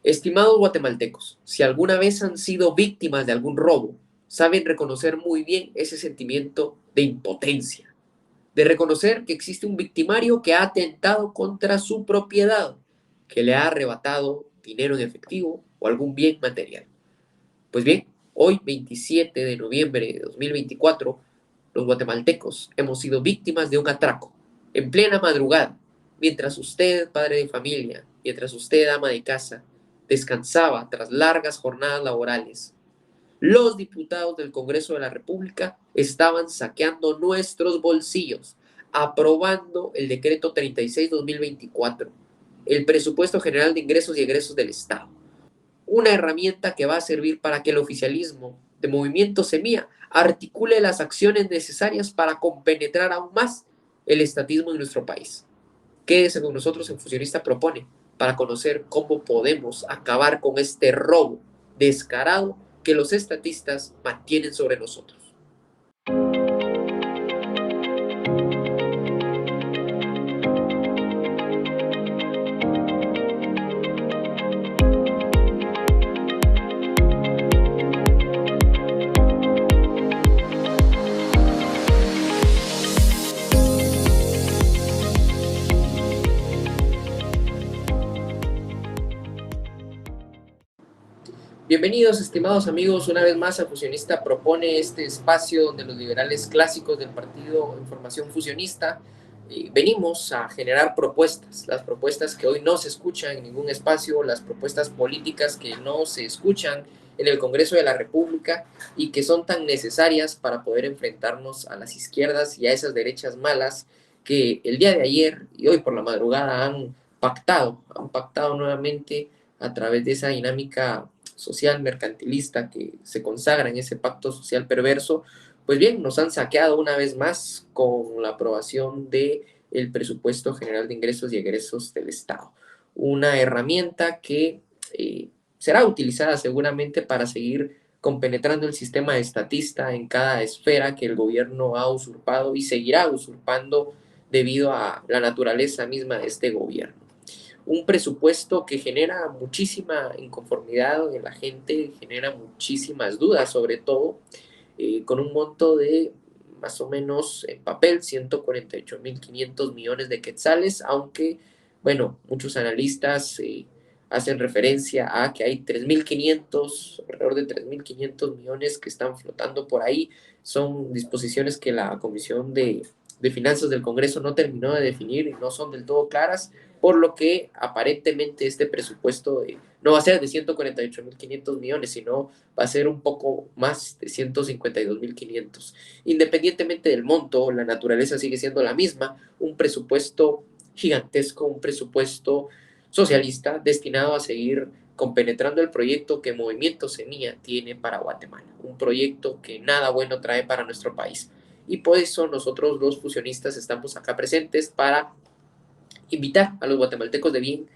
Estimados guatemaltecos, si alguna vez han sido víctimas de algún robo, saben reconocer muy bien ese sentimiento de impotencia, de reconocer que existe un victimario que ha atentado contra su propiedad, que le ha arrebatado dinero en efectivo o algún bien material. Pues bien, hoy 27 de noviembre de 2024, los guatemaltecos hemos sido víctimas de un atraco en plena madrugada, mientras usted, padre de familia, mientras usted, ama de casa, descansaba tras largas jornadas laborales. Los diputados del Congreso de la República estaban saqueando nuestros bolsillos, aprobando el decreto 36-2024, el presupuesto general de ingresos y egresos del Estado, una herramienta que va a servir para que el oficialismo de Movimiento Semilla articule las acciones necesarias para compenetrar aún más el estatismo en nuestro país. Quédese con nosotros en Fusionista Propone para conocer cómo podemos acabar con este robo descarado que los estatistas mantienen sobre nosotros. Bienvenidos, estimados amigos, una vez más a Fusionista Propone, este espacio donde los liberales clásicos del partido en formación fusionista venimos a generar propuestas, las propuestas que hoy no se escuchan en ningún espacio, las propuestas políticas que no se escuchan en el Congreso de la República y que son tan necesarias para poder enfrentarnos a las izquierdas y a esas derechas malas que el día de ayer y hoy por la madrugada han pactado nuevamente a través de esa dinámica social mercantilista que se consagra en ese pacto social perverso. Pues bien, nos han saqueado una vez más con la aprobación del presupuesto general de ingresos y egresos del Estado, una herramienta que será utilizada seguramente para seguir compenetrando el sistema estatista en cada esfera que el gobierno ha usurpado y seguirá usurpando debido a la naturaleza misma de este gobierno. Un presupuesto que genera muchísima inconformidad en la gente, genera muchísimas dudas, sobre todo con un monto de más o menos en papel 148.500 millones de quetzales, aunque, bueno, muchos analistas hacen referencia a que hay 3.500, alrededor de 3.500 millones que están flotando por ahí. Son disposiciones que la Comisión de Finanzas del Congreso no terminó de definir y no son del todo claras, por lo que aparentemente este presupuesto no va a ser de 148.500 millones, sino va a ser un poco más de 152.500. Independientemente del monto, la naturaleza sigue siendo la misma, un presupuesto gigantesco, un presupuesto socialista destinado a seguir compenetrando el proyecto que Movimiento Semilla tiene para Guatemala, un proyecto que nada bueno trae para nuestro país. Y por eso nosotros los fusionistas estamos acá presentes para invitar a los guatemaltecos de bien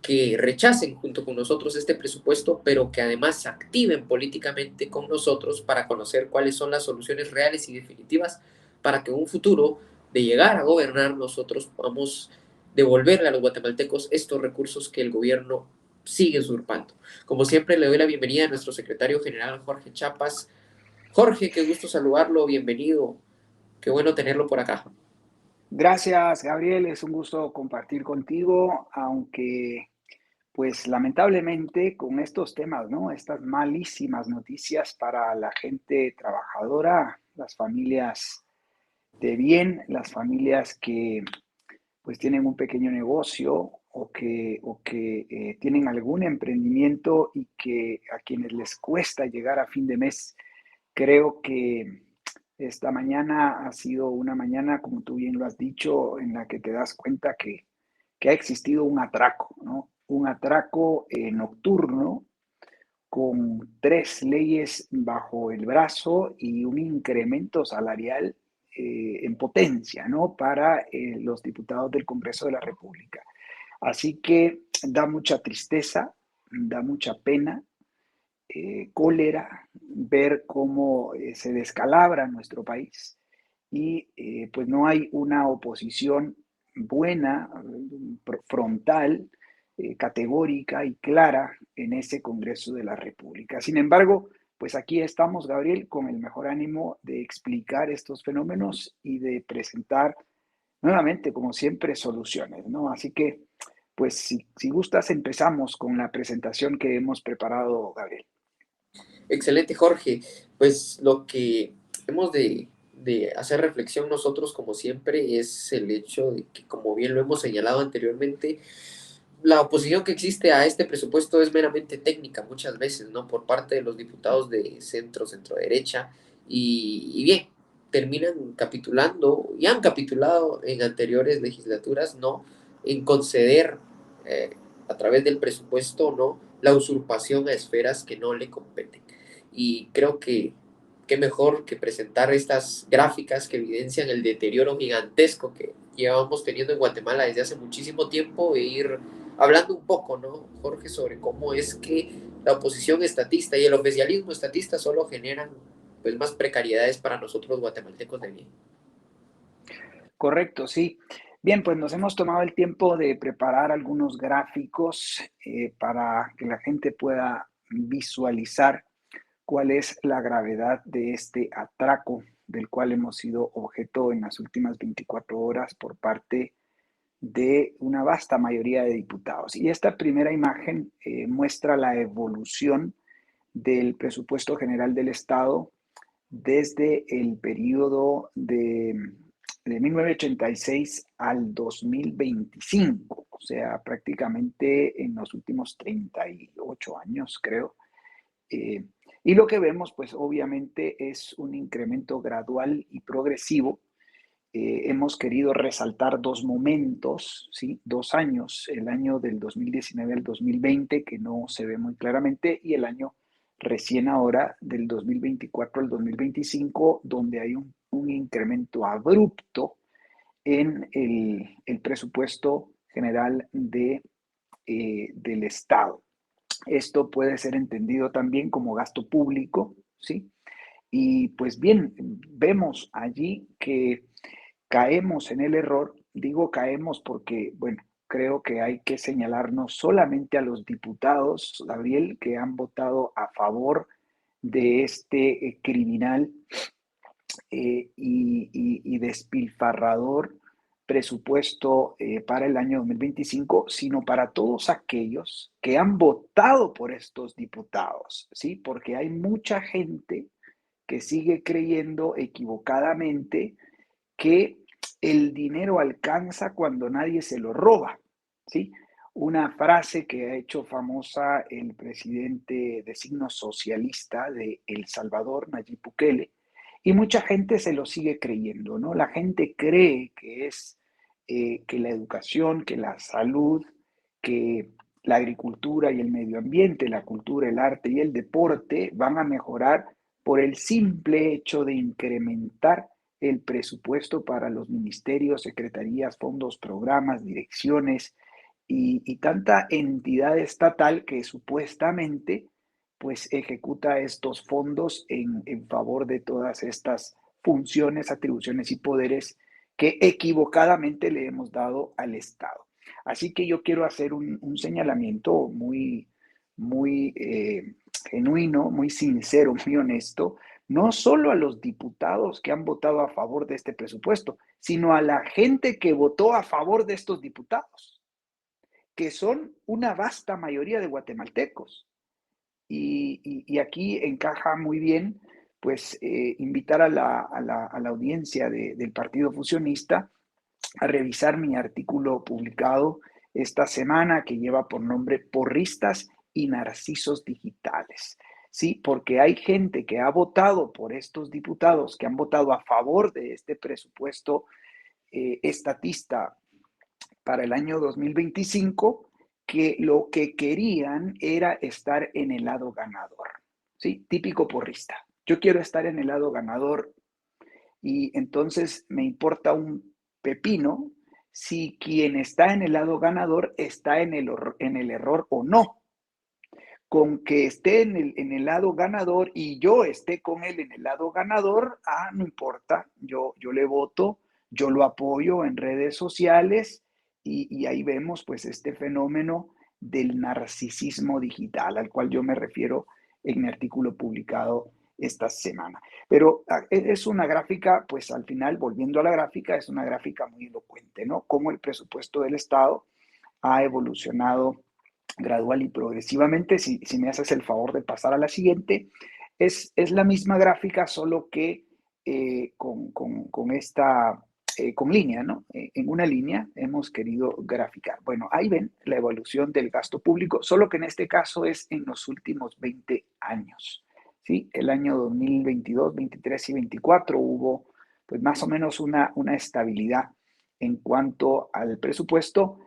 que rechacen junto con nosotros este presupuesto, pero que además se activen políticamente con nosotros para conocer cuáles son las soluciones reales y definitivas para que en un futuro de llegar a gobernar nosotros podamos devolverle a los guatemaltecos estos recursos que el gobierno sigue usurpando. Como siempre, le doy la bienvenida a nuestro secretario general Jorge Chapas. Jorge, qué gusto saludarlo, bienvenido, qué bueno tenerlo por acá. Gracias, Gabriel. Es un gusto compartir contigo, aunque pues lamentablemente con estos temas, ¿no? Estas malísimas noticias para la gente trabajadora, las familias de bien, las familias que pues tienen un pequeño negocio o que tienen algún emprendimiento y que a quienes les cuesta llegar a fin de mes. Creo que esta mañana ha sido una mañana, como tú bien lo has dicho, en la que te das cuenta que ha existido un atraco, ¿no? Un atraco nocturno con 3 leyes bajo el brazo y un incremento salarial en potencia, ¿no? Para los diputados del Congreso de la República. Así que da mucha tristeza, da mucha pena, cólera ver cómo se descalabra nuestro país y pues no hay una oposición buena, frontal, categórica y clara en ese Congreso de la República. Sin embargo, pues aquí estamos, Gabriel, con el mejor ánimo de explicar estos fenómenos y de presentar nuevamente, como siempre, soluciones, ¿no? Así que, pues, si gustas, empezamos con la presentación que hemos preparado, Gabriel. Excelente, Jorge. Pues lo que hemos de hacer reflexión nosotros, como siempre, es el hecho de que, como bien lo hemos señalado anteriormente, la oposición que existe a este presupuesto es meramente técnica muchas veces, ¿no? Por parte de los diputados de centro, centro derecha, y bien, terminan capitulando, y han capitulado en anteriores legislaturas, ¿no? En conceder eh, a través del presupuesto, ¿no? La usurpación a esferas que no le competen. Y creo que qué mejor que presentar estas gráficas que evidencian el deterioro gigantesco que llevamos teniendo en Guatemala desde hace muchísimo tiempo e ir hablando un poco, ¿no, Jorge, sobre cómo es que la oposición estatista y el oficialismo estatista solo generan pues más precariedades para nosotros guatemaltecos de bien? Correcto, sí. Bien, pues nos hemos tomado el tiempo de preparar algunos gráficos para que la gente pueda visualizar cuál es la gravedad de este atraco del cual hemos sido objeto en las últimas 24 horas por parte de una vasta mayoría de diputados. Y esta primera imagen muestra la evolución del presupuesto general del Estado desde el periodo de 1986 al 2025, o sea, prácticamente en los últimos 38 años, creo. Eh, y lo que vemos, pues obviamente es un incremento gradual y progresivo. Hemos querido resaltar dos momentos, ¿sí? 2 años, el año del 2019 al 2020, que no se ve muy claramente, y el año recién ahora del 2024 al 2025, donde hay un incremento abrupto en el presupuesto general del Estado. Esto puede ser entendido también como gasto público, ¿sí? Y pues bien, vemos allí que caemos en el error. Digo caemos porque, bueno, creo que hay que señalar no solamente a los diputados, Gabriel, que han votado a favor de este criminal y despilfarrador presupuesto para el año 2025, sino para todos aquellos que han votado por estos diputados, ¿sí? Porque hay mucha gente que sigue creyendo equivocadamente que el dinero alcanza cuando nadie se lo roba, ¿sí? Una frase que ha hecho famosa el presidente de signo socialista de El Salvador, Nayib Bukele, y mucha gente se lo sigue creyendo, ¿no? La gente cree que es que la educación, que la salud, que la agricultura y el medio ambiente, la cultura, el arte y el deporte van a mejorar por el simple hecho de incrementar el presupuesto para los ministerios, secretarías, fondos, programas, direcciones y tanta entidad estatal que supuestamente pues ejecuta estos fondos en favor de todas estas funciones, atribuciones y poderes que equivocadamente le hemos dado al Estado. Así que yo quiero hacer un señalamiento muy genuino, muy sincero, muy honesto, no solo a los diputados que han votado a favor de este presupuesto, sino a la gente que votó a favor de estos diputados, que son una vasta mayoría de guatemaltecos. Y aquí encaja muy bien, pues, invitar a la audiencia del Partido Fusionista a revisar mi artículo publicado esta semana que lleva por nombre Porristas y Narcisos Digitales. Sí, porque hay gente que ha votado por estos diputados, que han votado a favor de este presupuesto estatista para el año 2025, que lo que querían era estar en el lado ganador. Sí, típico porrista. Yo quiero estar en el lado ganador y entonces me importa un pepino si quien está en el lado ganador está en el error o no. Con que esté en el lado ganador y yo esté con él en el lado ganador, no importa, yo le voto, yo lo apoyo en redes sociales y ahí vemos pues este fenómeno del narcisismo digital, al cual yo me refiero en mi artículo publicado esta semana. Pero es una gráfica, pues al final, volviendo a la gráfica, es una gráfica muy elocuente, ¿no? Cómo el presupuesto del Estado ha evolucionado gradual y progresivamente. Si me haces el favor de pasar a la siguiente, es la misma gráfica, solo que con esta, con línea, ¿no? En una línea hemos querido graficar. Bueno, ahí ven la evolución del gasto público, solo que en este caso es en los últimos 20 años. ¿Sí? El año 2022, 23 y 24 hubo pues más o menos una estabilidad en cuanto al presupuesto,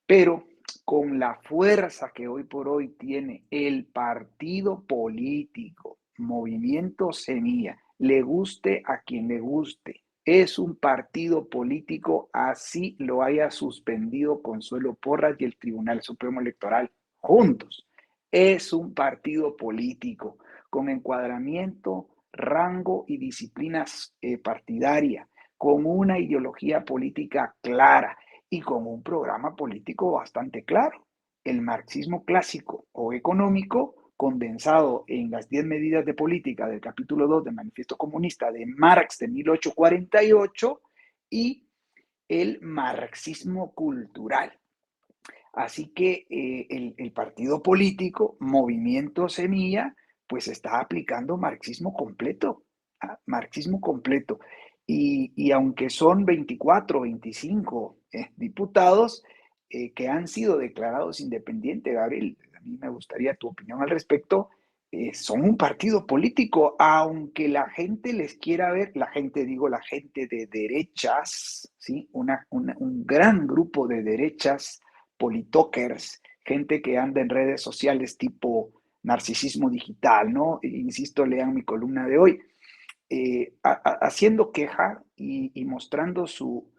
pero con la fuerza que hoy por hoy tiene el partido político, Movimiento Semilla, le guste a quien le guste, es un partido político, así lo haya suspendido Consuelo Porras y el Tribunal Supremo Electoral juntos. Es un partido político con encuadramiento, rango y disciplinas partidaria, con una ideología política clara y con un programa político bastante claro. El marxismo clásico o económico, condensado en las 10 medidas de política del capítulo 2 del Manifiesto Comunista de Marx de 1848 y el marxismo cultural. Así que el partido político, Movimiento Semilla, pues está aplicando marxismo completo, marxismo completo. Y aunque son 24, 25 diputados que han sido declarados independientes, Gabriel, a mí me gustaría tu opinión al respecto, son un partido político, aunque la gente les quiera ver, la gente, digo, la gente de derechas, ¿sí? Un gran grupo de derechas, politokers, gente que anda en redes sociales tipo narcisismo digital, ¿no? Insisto, lean mi columna de hoy, haciendo queja y mostrando su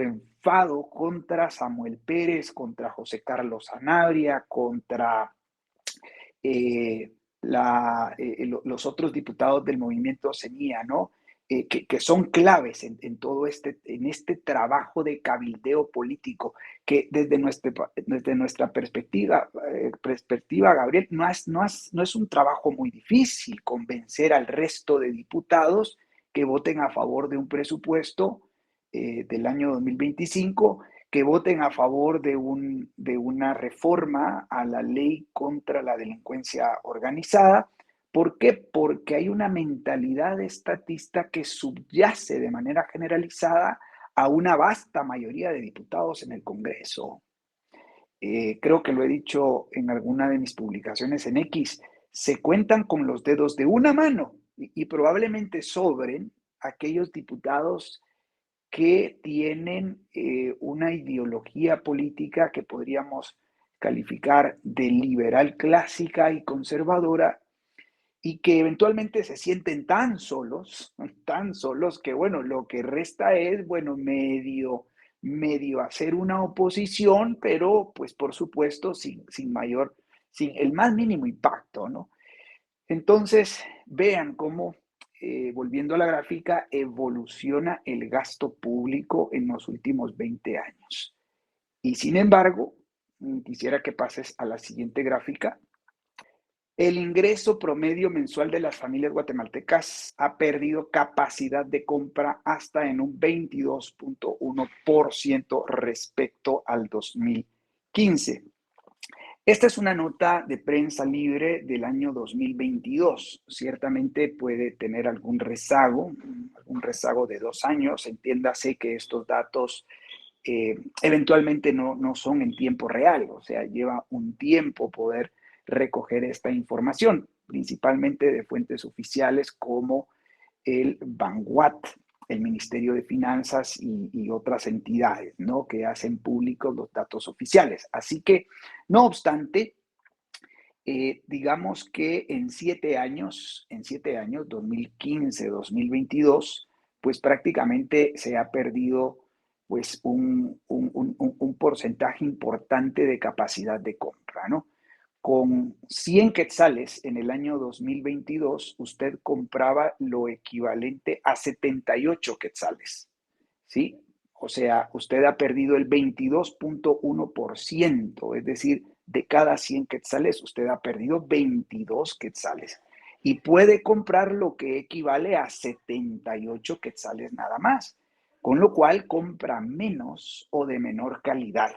enfado contra Samuel Pérez, contra José Carlos Sanabria, contra los otros diputados del movimiento Semilla, ¿no? Que son claves en todo en este trabajo de cabildeo político, que desde nuestra perspectiva, Gabriel, no es un trabajo muy difícil convencer al resto de diputados que voten a favor de un presupuesto del año 2025, que voten a favor de una reforma a la ley contra la delincuencia organizada. ¿Por qué? Porque hay una mentalidad estatista que subyace de manera generalizada a una vasta mayoría de diputados en el Congreso. Creo que lo he dicho en alguna de mis publicaciones en X, se cuentan con los dedos de una mano y probablemente sobren aquellos diputados que tienen una ideología política que podríamos calificar de liberal clásica y conservadora, y que eventualmente se sienten tan solos que, bueno, lo que resta es, bueno, medio hacer una oposición, pero pues por supuesto sin el más mínimo impacto, ¿no? Entonces, vean cómo, volviendo a la gráfica, evoluciona el gasto público en los últimos 20 años. Y sin embargo, quisiera que pases a la siguiente gráfica. El ingreso promedio mensual de las familias guatemaltecas ha perdido capacidad de compra hasta en un 22.1% respecto al 2015. Esta es una nota de prensa libre del año 2022. Ciertamente puede tener algún rezago de 2 años. Entiéndase que estos datos eventualmente no son en tiempo real, o sea, lleva un tiempo poder recoger esta información, principalmente de fuentes oficiales como el Banguat, el Ministerio de Finanzas y otras entidades, ¿no? Que hacen públicos los datos oficiales. Así que, no obstante, digamos que en 7 años, 2015, 2022, pues prácticamente se ha perdido pues un porcentaje importante de capacidad de compra, ¿no? Con 100 quetzales en el año 2022, usted compraba lo equivalente a 78 quetzales, ¿sí? O sea, usted ha perdido el 22.1%, es decir, de cada 100 quetzales, usted ha perdido 22 quetzales y puede comprar lo que equivale a 78 quetzales nada más, con lo cual compra menos o de menor calidad.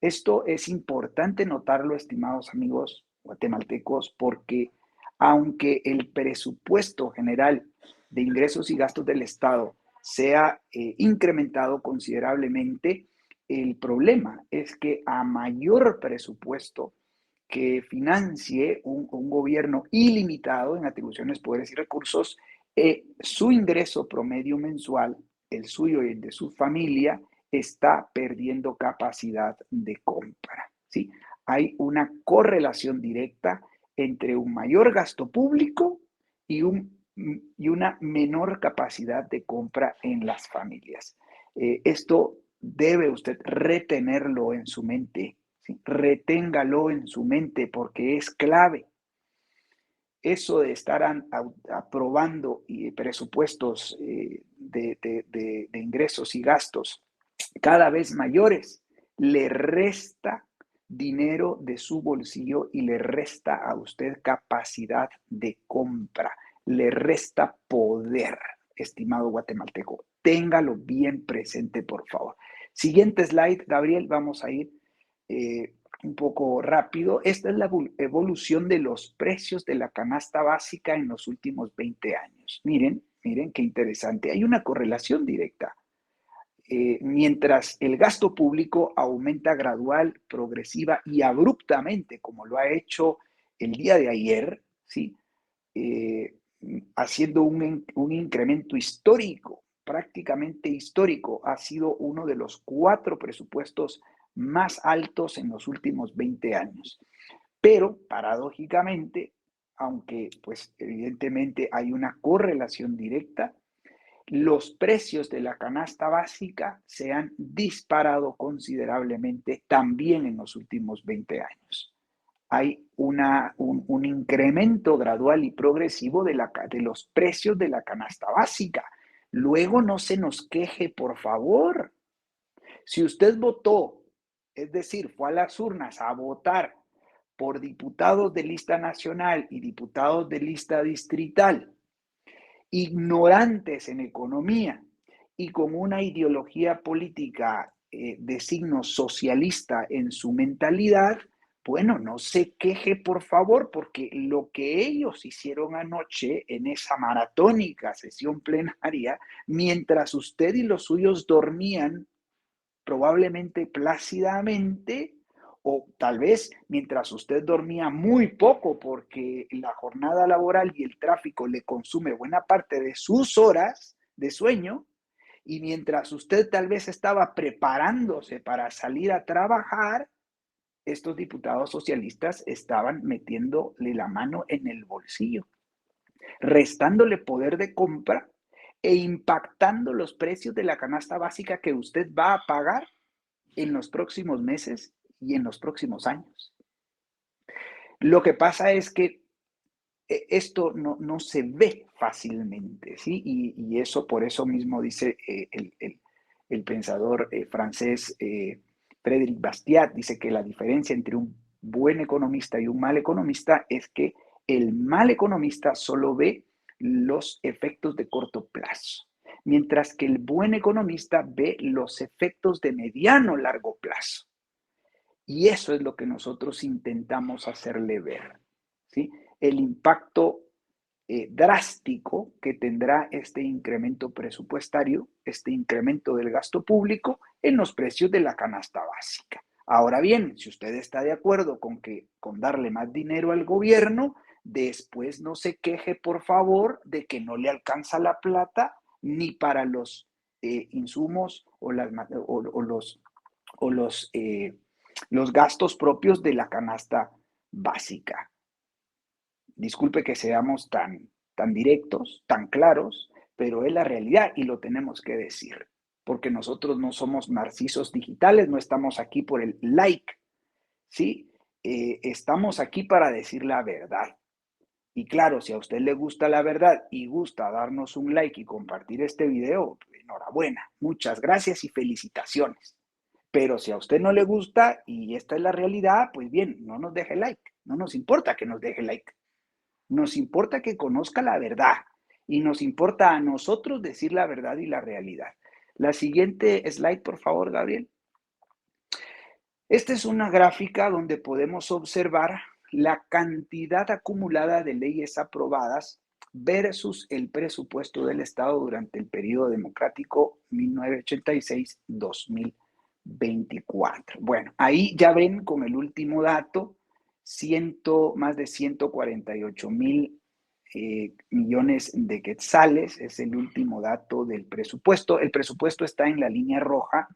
Esto es importante notarlo, estimados amigos guatemaltecos, porque aunque el presupuesto general de ingresos y gastos del Estado sea incrementado considerablemente, el problema es que a mayor presupuesto que financie un gobierno ilimitado en atribuciones, poderes y recursos, su ingreso promedio mensual, el suyo y el de su familia, está perdiendo capacidad de compra, ¿sí? Hay una correlación directa entre un mayor gasto público y, y una menor capacidad de compra en las familias. Esto debe usted retenerlo en su mente, ¿sí? Reténgalo en su mente porque es clave. Eso de estar aprobando presupuestos de ingresos y gastos cada vez mayores le resta dinero de su bolsillo y le resta a usted capacidad de compra, le resta poder, estimado guatemalteco. Téngalo bien presente, por favor. Siguiente slide, Gabriel, vamos a ir un poco rápido. Esta es la evolución de los precios de la canasta básica en los últimos 20 años. Miren, miren qué interesante. Hay una correlación directa. Mientras el gasto público aumenta gradual, progresiva y abruptamente, como lo ha hecho el día de ayer, ¿sí? Haciendo un incremento histórico, prácticamente histórico. Ha sido uno de los 4 presupuestos más altos en los últimos 20 años. Pero, paradójicamente, aunque pues evidentemente hay una correlación directa, los precios de la canasta básica se han disparado considerablemente también en los últimos 20 años. Hay un incremento gradual y progresivo de los precios de la canasta básica. Luego no se nos queje, por favor. Si usted votó, es decir, fue a las urnas a votar por diputados de lista nacional y diputados de lista distrital, ignorantes en economía y con una ideología política de signo socialista en su mentalidad, bueno, no se queje, por favor, porque lo que ellos hicieron anoche en esa maratónica sesión plenaria, mientras usted y los suyos dormían probablemente plácidamente, o tal vez mientras usted dormía muy poco porque la jornada laboral y el tráfico le consume buena parte de sus horas de sueño, y mientras usted tal vez estaba preparándose para salir a trabajar, estos diputados socialistas estaban metiéndole la mano en el bolsillo, restándole poder de compra e impactando los precios de la canasta básica que usted va a pagar en los próximos meses y en los próximos años. Lo que pasa es que esto no se ve fácilmente, ¿sí? Y eso por eso mismo dice el pensador francés Frédéric Bastiat, dice que la diferencia entre un buen economista y un mal economista es que el mal economista solo ve los efectos de corto plazo, mientras que el buen economista ve los efectos de mediano largo plazo. Y eso es lo que nosotros intentamos hacerle ver, ¿sí? El impacto drástico que tendrá este incremento presupuestario, este incremento del gasto público en los precios de la canasta básica. Ahora bien, si usted está de acuerdo con darle más dinero al gobierno, después no se queje, por favor, de que no le alcanza la plata ni para los insumos o los gastos propios de la canasta básica. Disculpe que seamos tan directos, tan claros, pero es la realidad y lo tenemos que decir, porque nosotros no somos narcisos digitales, no estamos aquí por el like, ¿sí? Estamos aquí para decir la verdad. Y claro, si a usted le gusta la verdad y gusta darnos un like y compartir este video, enhorabuena, muchas gracias y felicitaciones. Pero si a usted no le gusta y esta es la realidad, pues bien, no nos deje like. No nos importa que nos deje like. Nos importa que conozca la verdad y nos importa a nosotros decir la verdad y la realidad. La siguiente slide, por favor, Gabriel. Esta es una gráfica donde podemos observar la cantidad acumulada de leyes aprobadas versus el presupuesto del Estado durante el periodo democrático 1986-2024. Bueno, ahí ya ven con el último dato, más de 148,000 millones de quetzales, es el último dato del presupuesto. El presupuesto está en la línea roja,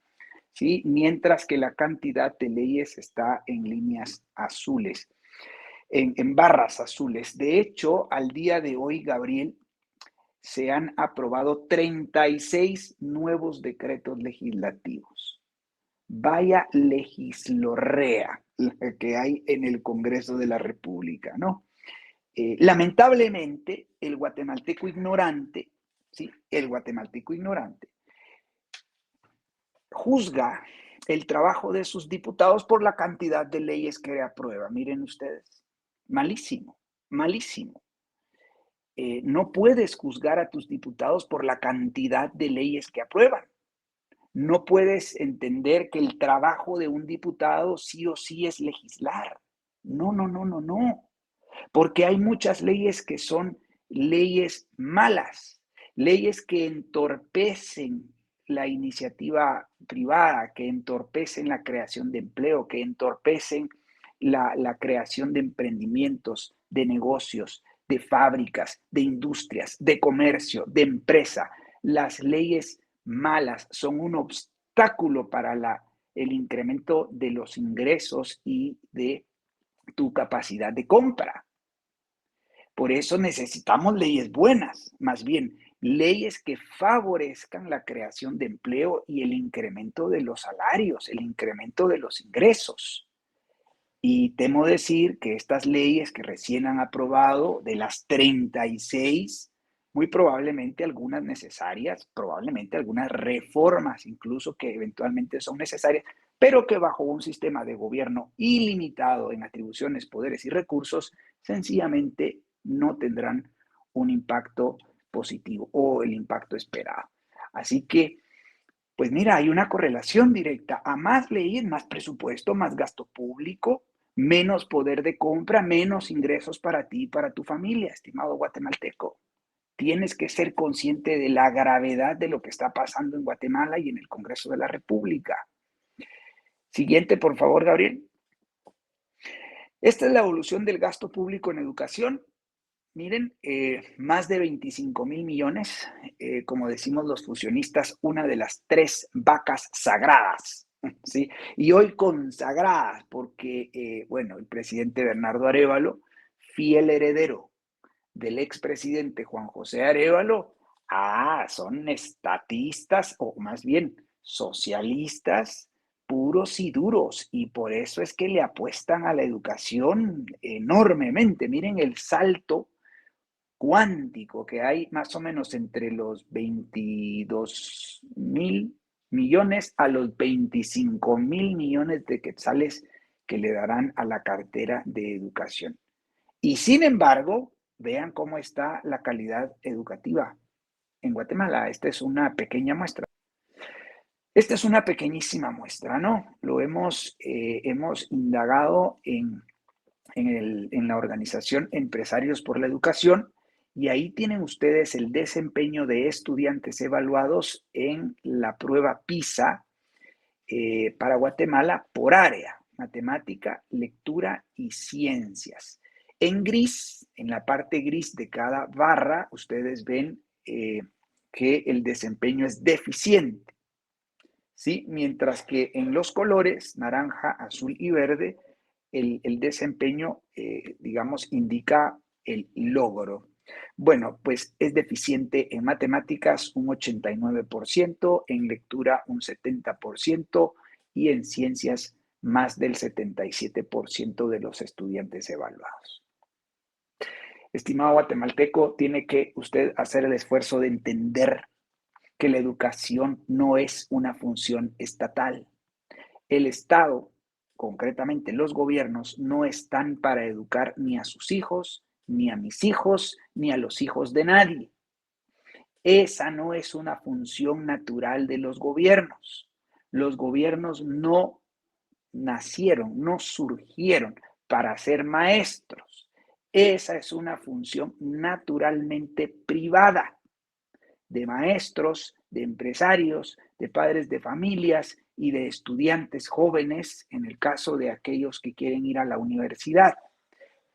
¿sí? Mientras que la cantidad de leyes está en líneas azules, en barras azules. De hecho, al día de hoy, Gabriel, se han aprobado 36 nuevos decretos legislativos. Vaya legislorrea que hay en el Congreso de la República, ¿no? Lamentablemente, el guatemalteco ignorante, ¿sí? El guatemalteco ignorante juzga el trabajo de sus diputados por la cantidad de leyes que aprueba. Miren ustedes, malísimo, malísimo. No puedes juzgar a tus diputados por la cantidad de leyes que aprueban. No puedes entender que el trabajo de un diputado sí o sí es legislar. No, no, no, no, no. Porque hay muchas leyes que son leyes malas, leyes que entorpecen la iniciativa privada, que entorpecen la creación de empleo, que entorpecen la creación de emprendimientos, de negocios, de fábricas, de industrias, de comercio, de empresa. Las leyes malas son un obstáculo para el incremento de los ingresos y de tu capacidad de compra. Por eso necesitamos leyes buenas, más bien leyes que favorezcan la creación de empleo y el incremento de los salarios, el incremento de los ingresos. Y temo decir que estas leyes que recién han aprobado, de las 36, muy probablemente algunas necesarias, probablemente algunas reformas incluso que eventualmente son necesarias, pero que bajo un sistema de gobierno ilimitado en atribuciones, poderes y recursos, sencillamente no tendrán un impacto positivo o el impacto esperado. Así que, pues mira, hay una correlación directa. A más leyes, más presupuesto, más gasto público, menos poder de compra, menos ingresos para ti y para tu familia, estimado guatemalteco. Tienes que ser consciente de la gravedad de lo que está pasando en Guatemala y en el Congreso de la República. Siguiente, por favor, Gabriel. Esta es la evolución del gasto público en educación. Miren, más de 25,000 millones, como decimos los fusionistas, una de las 3 vacas sagradas, ¿sí? Y hoy consagradas porque, bueno, el presidente Bernardo Arévalo, fiel heredero del expresidente Juan José Arévalo, son estatistas o más bien socialistas puros y duros, y por eso es que le apuestan a la educación enormemente. Miren el salto cuántico que hay más o menos entre los 22,000 millones a los 25,000 millones de quetzales que le darán a la cartera de educación. Y sin embargo, vean cómo está la calidad educativa en Guatemala. Esta es una pequeña muestra. Esta es una pequeñísima muestra, ¿no? Lo hemos indagado en la organización Empresarios por la Educación, y ahí tienen ustedes el desempeño de estudiantes evaluados en la prueba PISA para Guatemala por área: matemática, lectura y ciencias. En gris, en la parte gris de cada barra, ustedes ven que el desempeño es deficiente, ¿sí? Mientras que en los colores naranja, azul y verde, el desempeño, digamos, indica el logro. Bueno, pues es deficiente en matemáticas un 89%, en lectura un 70% y en ciencias más del 77% de los estudiantes evaluados. Estimado guatemalteco, tiene que usted hacer el esfuerzo de entender que la educación no es una función estatal. El Estado, concretamente los gobiernos, no están para educar ni a sus hijos, ni a mis hijos, ni a los hijos de nadie. Esa no es una función natural de los gobiernos. Los gobiernos no nacieron, no surgieron para ser maestros. Esa es una función naturalmente privada de maestros, de empresarios, de padres de familias y de estudiantes jóvenes, en el caso de aquellos que quieren ir a la universidad.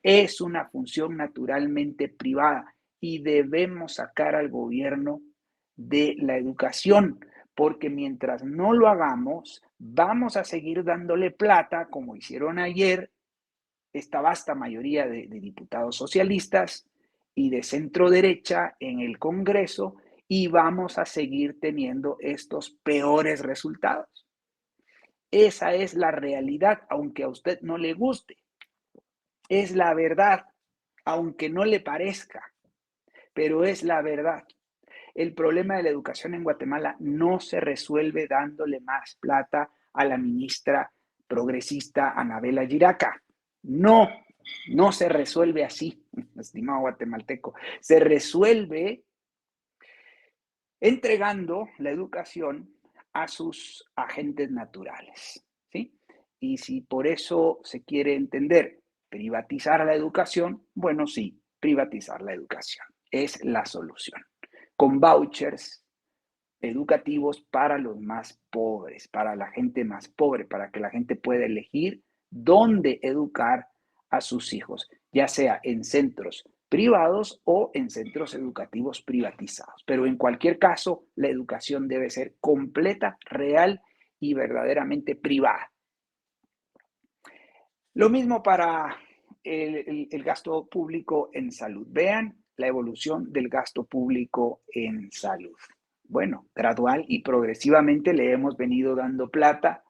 Es una función naturalmente privada y debemos sacar al gobierno de la educación, porque mientras no lo hagamos, vamos a seguir dándole plata, como hicieron ayer esta vasta mayoría de diputados socialistas y de centro derecha en el Congreso, y vamos a seguir teniendo estos peores resultados. Esa es la realidad, aunque a usted no le guste. Es la verdad, aunque no le parezca, pero es la verdad. El problema de la educación en Guatemala no se resuelve dándole más plata a la ministra progresista Anabela Giraca. No, no se resuelve así, estimado guatemalteco. Se resuelve entregando la educación a sus agentes naturales, ¿sí? Y si por eso se quiere entender privatizar la educación, bueno, sí, privatizar la educación es la solución. Con vouchers educativos para los más pobres, para la gente más pobre, para que la gente pueda elegir dónde educar a sus hijos, ya sea en centros privados o en centros educativos privatizados. Pero en cualquier caso, la educación debe ser completa, real y verdaderamente privada. Lo mismo para el gasto público en salud. Vean la evolución del gasto público en salud. Bueno, gradual y progresivamente le hemos venido dando plata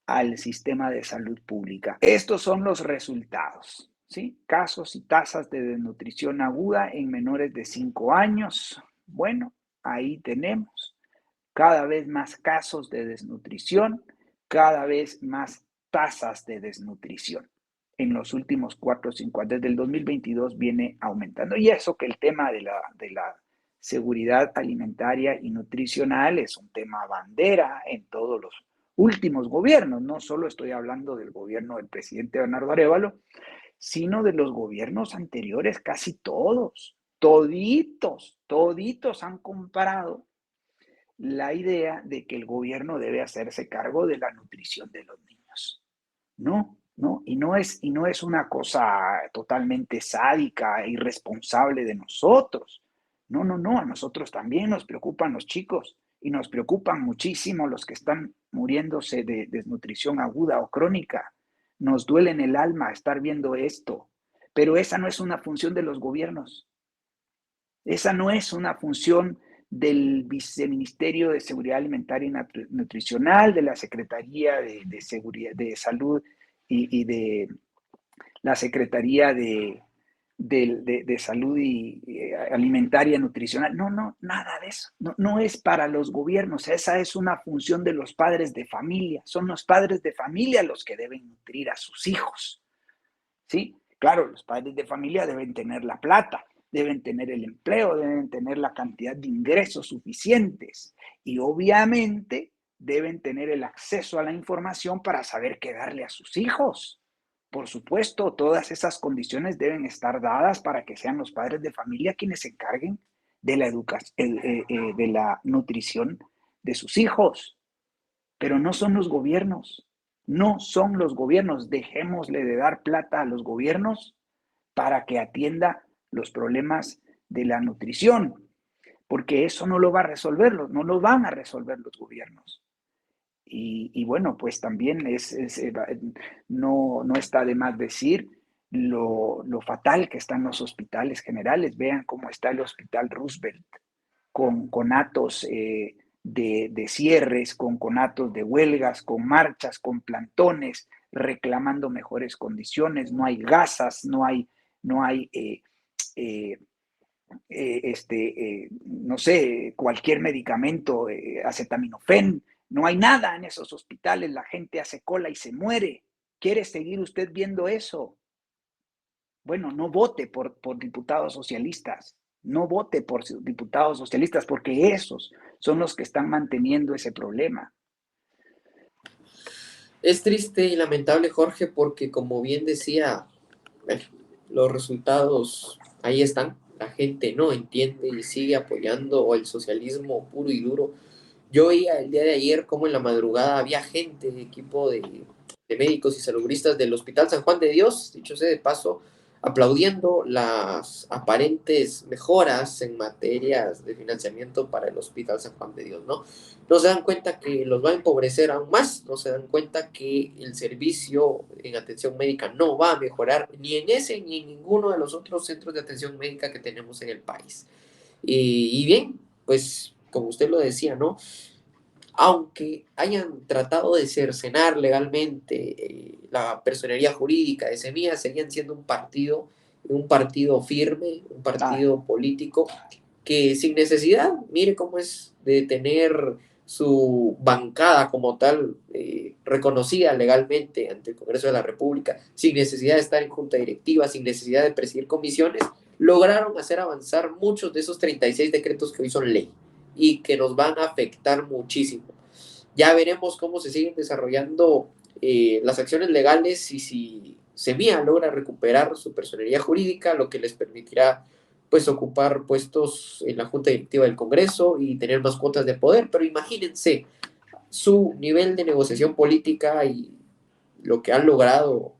al sistema de salud pública. Estos son los resultados, ¿sí? Casos y tasas de desnutrición aguda en menores de 5 años. Bueno, ahí tenemos cada vez más casos de desnutrición, cada vez más tasas de desnutrición. En los últimos 4 o 5 años, desde el 2022 viene aumentando. Y eso que el tema de la seguridad alimentaria y nutricional es un tema bandera en todos los últimos gobiernos. No solo estoy hablando del gobierno del presidente Bernardo Arévalo, sino de los gobiernos anteriores, casi todos, toditos han comparado la idea de que el gobierno debe hacerse cargo de la nutrición de los niños. No, no, y no es una cosa totalmente sádica, irresponsable de nosotros. No, no, no, a nosotros también nos preocupan los chicos y nos preocupan muchísimo los que están muriéndose de desnutrición aguda o crónica. Nos duele en el alma estar viendo esto, pero esa no es una función de los gobiernos. Esa no es una función del Viceministerio de Seguridad Alimentaria y Nutricional, de la Secretaría de Seguridad, de Salud y de la Secretaría de Salud y Alimentaria y Nutricional. No, no, nada de eso. No, no es para los gobiernos. Esa es una función de los padres de familia. Son los padres de familia los que deben nutrir a sus hijos. ¿Sí? Claro, los padres de familia deben tener la plata, deben tener el empleo, deben tener la cantidad de ingresos suficientes y obviamente deben tener el acceso a la información para saber qué darle a sus hijos. Por supuesto, todas esas condiciones deben estar dadas para que sean los padres de familia quienes se encarguen de la educación, de la nutrición de sus hijos, pero no son los gobiernos. No son los gobiernos. Dejémosle de dar plata a los gobiernos para que atienda los problemas de la nutrición, porque eso no lo va a resolver, no lo van a resolver los gobiernos. Y bueno, pues también no está de más decir lo fatal que están los hospitales generales. Vean cómo está el Hospital Roosevelt, con conatos de cierres, con conatos de huelgas, con marchas, con plantones, reclamando mejores condiciones. No hay gasas, no hay no sé, cualquier medicamento, acetaminofén, No hay nada en esos hospitales, la gente hace cola y se muere. ¿Quiere seguir usted viendo eso? Bueno, no vote por diputados socialistas, no vote por diputados socialistas porque esos son los que están manteniendo ese problema. Es triste y lamentable, Jorge, porque como bien decía, bueno, los resultados ahí están. La gente no entiende y sigue apoyando el socialismo puro y duro. Yo veía el día de ayer como en la madrugada había gente, equipo de médicos y salubristas del Hospital San Juan de Dios, dicho sea de paso, aplaudiendo las aparentes mejoras en materias de financiamiento para el Hospital San Juan de Dios, ¿no? No se dan cuenta que los va a empobrecer aún más, no se dan cuenta que el servicio en atención médica no va a mejorar ni en ese ni en ninguno de los otros centros de atención médica que tenemos en el país. Y bien, pues como usted lo decía, ¿no? Aunque hayan tratado de cercenar legalmente la personería jurídica de Semilla, seguían siendo un partido firme, un Ah, partido político que sin necesidad, mire cómo es de tener su bancada como tal reconocida legalmente ante el Congreso de la República, sin necesidad de estar en junta directiva, sin necesidad de presidir comisiones, lograron hacer avanzar muchos de esos 36 decretos que hoy son ley y que nos van a afectar muchísimo. Ya veremos cómo se siguen desarrollando las acciones legales y si Semilla logra recuperar su personería jurídica, lo que les permitirá pues ocupar puestos en la Junta Directiva del Congreso y tener más cuotas de poder, pero imagínense su nivel de negociación política y lo que han logrado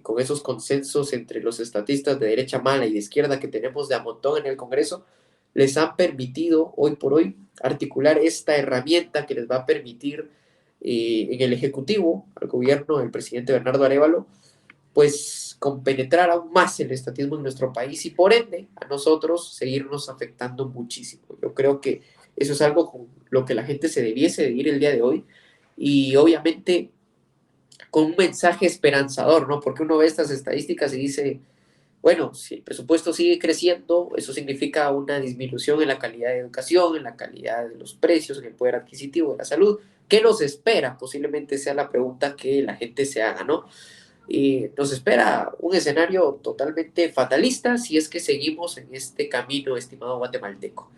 con esos consensos entre los estatistas de derecha mala y de izquierda que tenemos de a montón en el Congreso, les han permitido hoy por hoy articular esta herramienta que les va a permitir en el Ejecutivo, al gobierno del presidente Bernardo Arévalo, pues compenetrar aún más el estatismo en nuestro país y por ende a nosotros seguirnos afectando muchísimo. Yo creo que eso es algo con lo que la gente se debiese de ir el día de hoy y obviamente con un mensaje esperanzador, ¿no? Porque uno ve estas estadísticas y dice, bueno, si el presupuesto sigue creciendo, eso significa una disminución en la calidad de educación, en la calidad de los precios, en el poder adquisitivo de la salud. ¿Qué nos espera? Posiblemente sea la pregunta que la gente se haga, ¿no? Y nos espera un escenario totalmente fatalista si es que seguimos en este camino, estimado guatemalteco.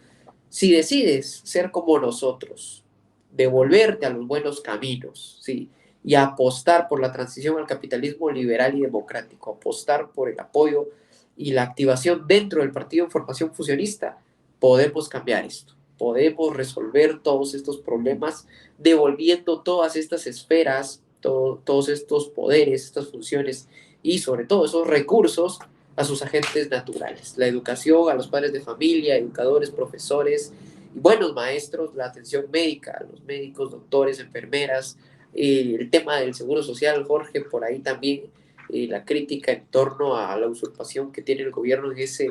Si decides ser como nosotros, devolverte a los buenos caminos, ¿sí? Y apostar por la transición al capitalismo liberal y democrático, apostar por el apoyo y la activación dentro del partido en formación fusionista, podemos cambiar esto. Podemos resolver todos estos problemas devolviendo todas estas esferas, todos estos poderes, estas funciones y sobre todo esos recursos a sus agentes naturales, la educación, a los padres de familia, educadores, profesores y buenos maestros, la atención médica, los médicos, doctores, enfermeras, el tema del seguro social, Jorge, por ahí también la crítica en torno a la usurpación que tiene el gobierno en esa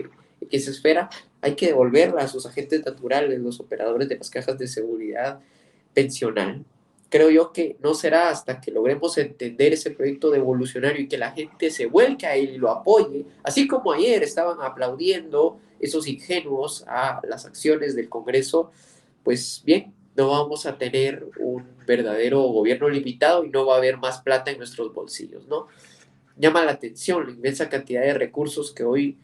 esfera, hay que devolverla a sus agentes naturales, los operadores de las cajas de seguridad pensional. Creo yo que no será hasta que logremos entender ese proyecto devolucionario y que la gente se vuelque a él y lo apoye, así como ayer estaban aplaudiendo esos ingenuos a las acciones del Congreso, pues bien, no vamos a tener un verdadero gobierno limitado y no va a haber más plata en nuestros bolsillos, ¿no? Llama la atención la inmensa cantidad de recursos que hoy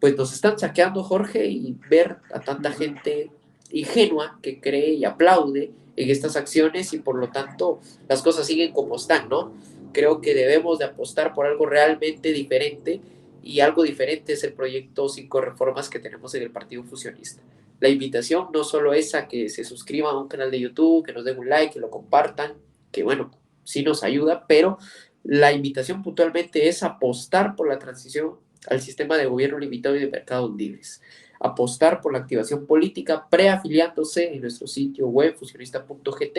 pues nos están saqueando, Jorge, y ver a tanta gente ingenua que cree y aplaude en estas acciones y por lo tanto las cosas siguen como están, ¿no? Creo que debemos de apostar por algo realmente diferente y algo diferente es el proyecto 5 reformas que tenemos en el Partido Fusionista. La invitación no solo es a que se suscriban a un canal de YouTube, que nos den un like, que lo compartan, que bueno, sí nos ayuda, pero la invitación puntualmente es apostar por la transición al sistema de gobierno limitado y de mercados libres. Apostar por la activación política preafiliándose en nuestro sitio web fusionista.gt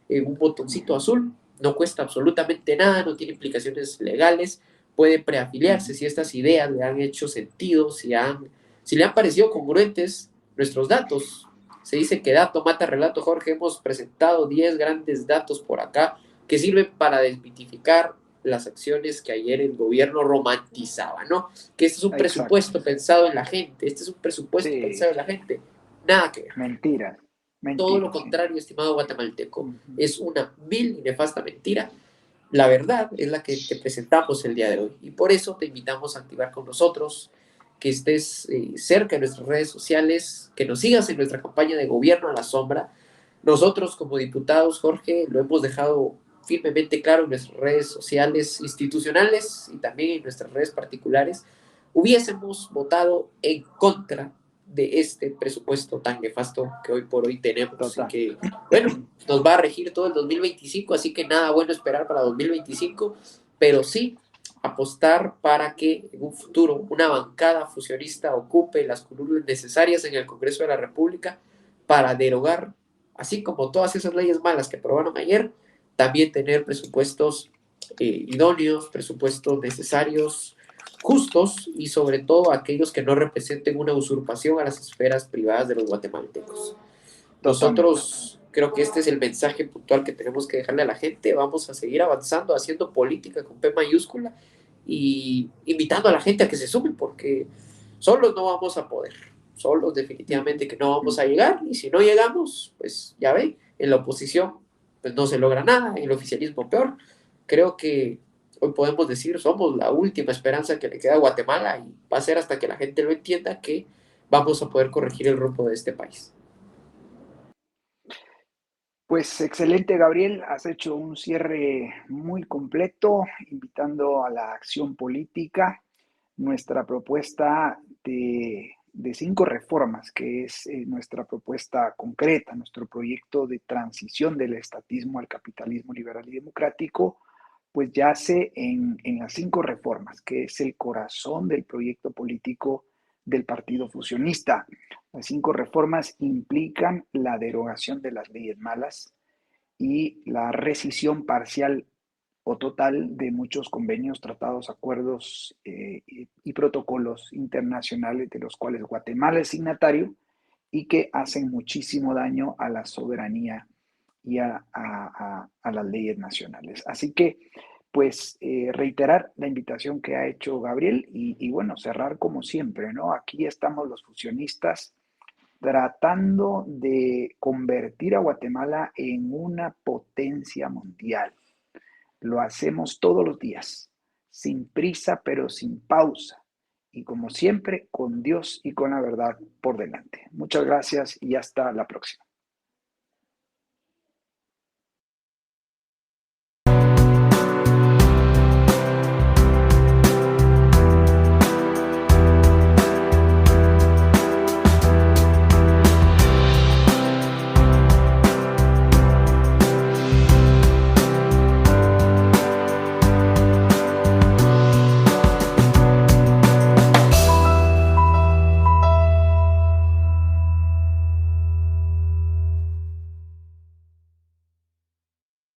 en un botoncito azul. No cuesta absolutamente nada, no tiene implicaciones legales. Puede preafiliarse si estas ideas le han hecho sentido, si le han parecido congruentes nuestros datos. Se dice que dato mata relato, Jorge. Hemos presentado 10 grandes datos por acá que sirven para desmitificar las acciones que ayer el gobierno romantizaba, ¿no? Que este es un exacto. presupuesto pensado en la gente, este es un presupuesto Sí, pensado en la gente. Nada que ver. mentiras. Todo lo Mentira, sí. contrario, estimado guatemalteco, Ujú. es una vil y nefasta mentira. La verdad es la que te presentamos el día de hoy y por eso te invitamos a activar con nosotros, que estés cerca de nuestras redes sociales, que nos sigas en nuestra campaña de gobierno a la sombra. Nosotros como diputados, Jorge, lo hemos dejado firmemente claro en nuestras redes sociales institucionales y también en nuestras redes particulares, hubiésemos votado en contra de este presupuesto tan nefasto que hoy por hoy tenemos y Total. que, bueno, nos va a regir todo el 2025, así que nada bueno esperar para 2025, pero sí apostar para que en un futuro una bancada fusionista ocupe las curules necesarias en el Congreso de la República para derogar, así como todas esas leyes malas que aprobaron ayer, también tener presupuestos idóneos, presupuestos necesarios, justos y sobre todo aquellos que no representen una usurpación a las esferas privadas de los guatemaltecos. Totalmente. Nosotros creo que este es el mensaje puntual que tenemos que dejarle a la gente. Vamos a seguir avanzando, haciendo política con P mayúscula y invitando a la gente a que se sume porque solos no vamos a poder. Solos definitivamente que no vamos a llegar y si no llegamos, pues ya ve, en la oposición pues no se logra nada, en el oficialismo peor. Creo que hoy podemos decir somos la última esperanza que le queda a Guatemala y va a ser hasta que la gente lo entienda que vamos a poder corregir el rumbo de este país. Pues excelente, Gabriel. Has hecho un cierre muy completo, invitando a la acción política. Nuestra propuesta de 5 reformas, que es nuestra propuesta concreta, nuestro proyecto de transición del estatismo al capitalismo liberal y democrático, pues yace en las 5 reformas, que es el corazón del proyecto político del Partido Fusionista. Las 5 reformas implican la derogación de las leyes malas y la rescisión parcial o total de muchos convenios, tratados, acuerdos y protocolos internacionales de los cuales Guatemala es signatario y que hacen muchísimo daño a la soberanía y a las leyes nacionales. Así que, pues, reiterar la invitación que ha hecho Gabriel y, bueno, cerrar como siempre, ¿no? Aquí estamos los fusionistas tratando de convertir a Guatemala en una potencia mundial. Lo hacemos todos los días, sin prisa pero sin pausa. Y como siempre, con Dios y con la verdad por delante. Muchas gracias y hasta la próxima.